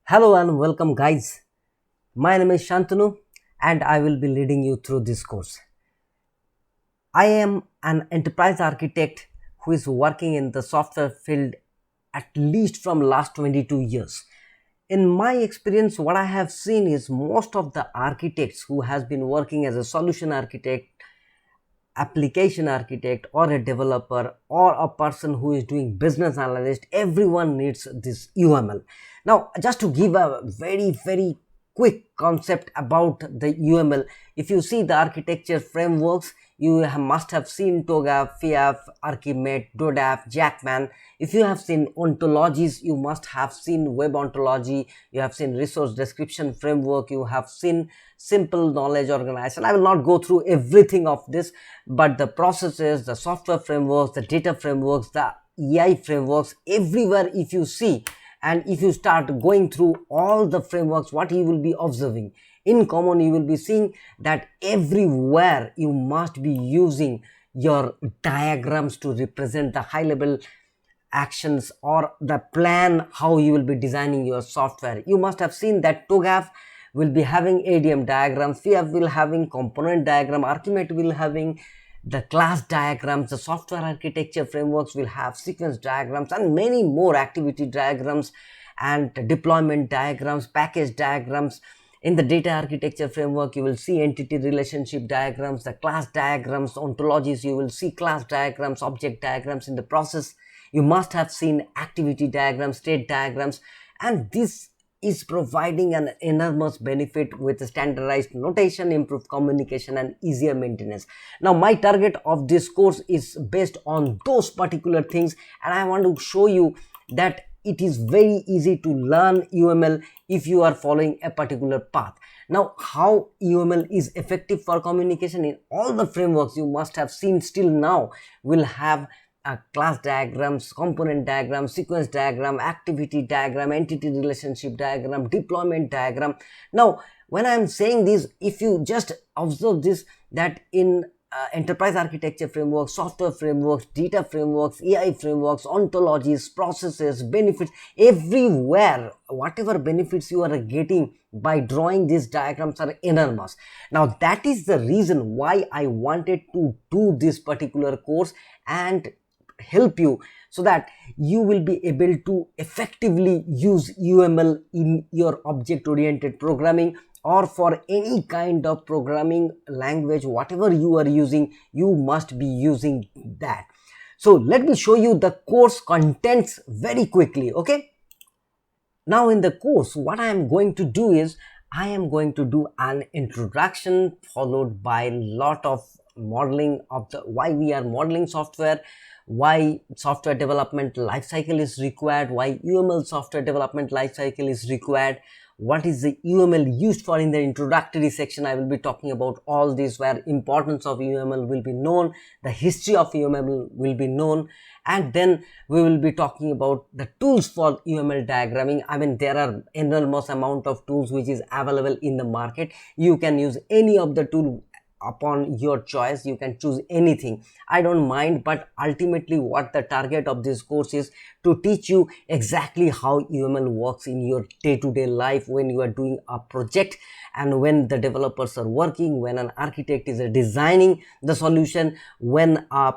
Hello and welcome, guys. My name is Shantanu and I will be leading you through this course. I am an enterprise architect who is working in the software field at least from last 22 years. In my experience, what I have seen is most of the architects who has been working as a solution architect, application architect, or a developer, or a person who is doing business analyst, everyone needs this UML. Now, just to give a very quick concept about the UML, if you see the architecture frameworks, you must have seen TOGAF, FIAF, Archimate, DODAF, Jackman. If you have seen ontologies, you must have seen web ontology, you have seen resource description framework, you have seen simple knowledge organization. I will not go through everything of this, but the processes, the software frameworks, the data frameworks, the AI frameworks, everywhere if you see, and if you start going through all the frameworks, what you will be observing in common, you will be seeing that everywhere you must be using your diagrams to represent the high level actions or the plan how you will be designing your software. You must have seen that TOGAF will be having ADM diagrams, FIAF will having component diagram, Archimate will having the class diagrams, the software architecture frameworks will have sequence diagrams and many more activity diagrams and deployment diagrams, package diagrams. In the data architecture framework, you will see entity relationship diagrams, the class diagrams, ontologies, you will see class diagrams, object diagrams. In the process, you must have seen activity diagrams, state diagrams, and this is providing an enormous benefit with standardized notation, improved communication, and easier maintenance. Now, my target of this course is based on those particular things, and I want to show you that it is very easy to learn UML if you are following a particular path. Now, how UML is effective for communication in all the frameworks you must have seen still now will have class diagrams, component diagram, sequence diagram, activity diagram, entity relationship diagram, deployment diagram. Now, when I am saying this, if you just observe this, that in enterprise architecture frameworks, software frameworks, data frameworks, AI frameworks, ontologies, processes, benefits, everywhere, whatever benefits you are getting by drawing these diagrams are enormous. Now, that is the reason why I wanted to do this particular course and help you so that you will be able to effectively use UML in your object oriented programming or for any kind of programming language, whatever you are using, you must be using that. So let me show you the course contents very quickly. Okay, now in the course, what I am going to do is I am going to do an introduction followed by a lot of modeling of the why we are modeling software, why software development lifecycle is required, why UML software development lifecycle is required, what is the UML used for. In the introductory section, I will be talking about all this, where importance of UML will be known, the history of UML will be known, and then we will be talking about the tools for UML diagramming. I mean, there are enormous amount of tools which is available in the market. You can use any of the tool upon your choice, you can choose anything, I don't mind, but ultimately what the target of this course is to teach you exactly how UML works in your day-to-day life when you are doing a project and when the developers are working, when an architect is designing the solution, when a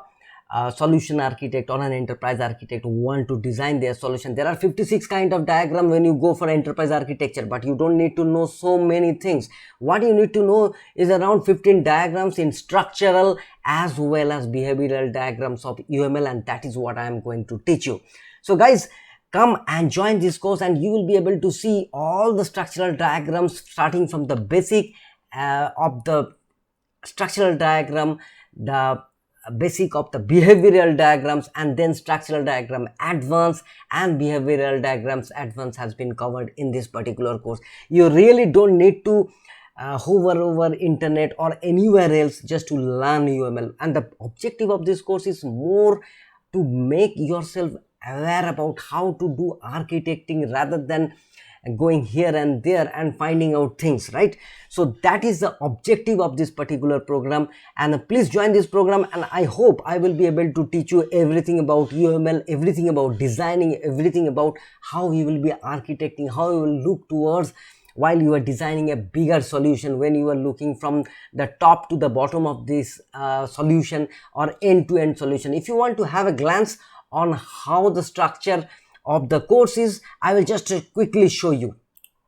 solution architect or an enterprise architect want to design their solution. There are 56 kind of diagram when you go for enterprise architecture, but you don't need to know so many things. What you need to know is around 15 diagrams in structural as well as behavioral diagrams of UML, and that is what I am going to teach you. So guys, come and join this course and you will be able to see all the structural diagrams starting from the basic of the structural diagram, the basic of the behavioral diagrams, and then structural diagram advanced and behavioral diagrams advanced has been covered in this particular course. You really don't need to hover over internet or anywhere else just to learn UML, and the objective of this course is more to make yourself aware about how to do architecting rather than going here and there and finding out things, right? So that is the objective of this particular program. And please join this program, and I hope I will be able to teach you everything about UML, everything about designing, everything about how you will be architecting, how you will look towards while you are designing a bigger solution, when you are looking from the top to the bottom of this solution or end-to-end solution. If you want to have a glance on how the structure of the course is, I will just quickly show you.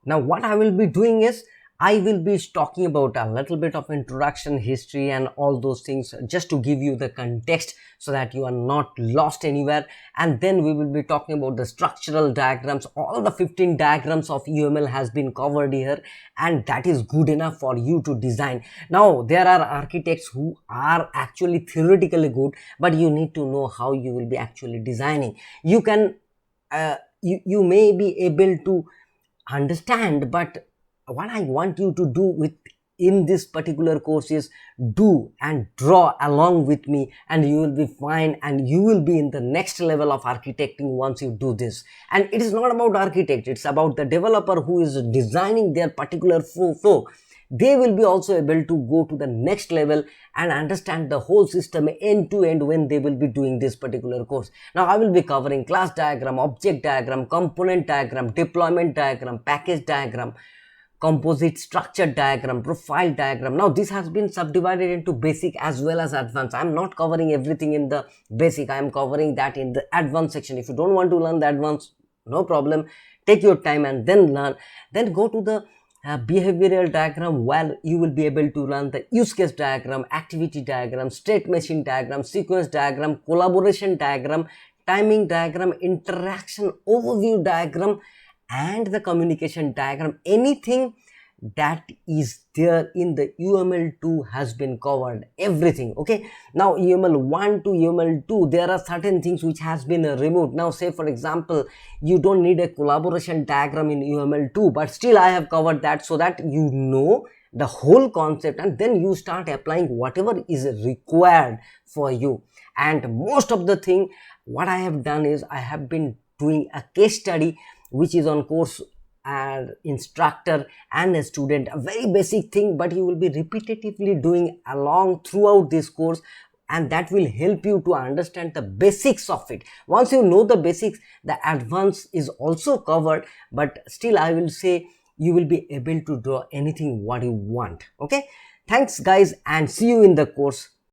Now what I will be doing is, I will be talking about a little bit of introduction, history and all those things, just to give you the context so that you are not lost anywhere. And then we will be talking about the structural diagrams. All the 15 diagrams of UML has been covered here, and that is good enough for you to design. Now there are architects who are actually theoretically good, but you need to know how you will be actually designing. You can you may be able to understand, but what I want you to do with in this particular course is do and draw along with me, and you will be fine, and you will be in the next level of architecting once you do this. And it is not about architect, it's about the developer who is designing their particular flow. They will be also able to go to the next level and understand the whole system end to end when they will be doing this particular course. Now I will be covering class diagram, object diagram, component diagram, deployment diagram, package diagram, composite structure diagram, profile diagram. Now this has been subdivided into basic as well as advanced. I am not covering everything in the basic, I am covering that in the advanced section. If you don't want to learn the advanced, no problem, take your time and then learn. Then go to the behavioral diagram, where you will be able to learn the use case diagram, activity diagram, state machine diagram, sequence diagram, collaboration diagram, timing diagram, interaction overview diagram, and the communication diagram. Anything that is there in the UML 2 has been covered, everything. Okay, now UML 1 to UML 2, there are certain things which has been removed. Now say for example, you don't need a collaboration diagram in UML 2, but still I have covered that so that you know the whole concept, and then you start applying whatever is required for you. And most of the thing what I have done is, I have been doing a case study which is on course instructor and a student, a very basic thing, but you will be repetitively doing along throughout this course, and that will help you to understand the basics of it. Once you know the basics, the advance is also covered, but still I will say you will be able to draw anything what you want. Okay, thanks guys, and see you in the course.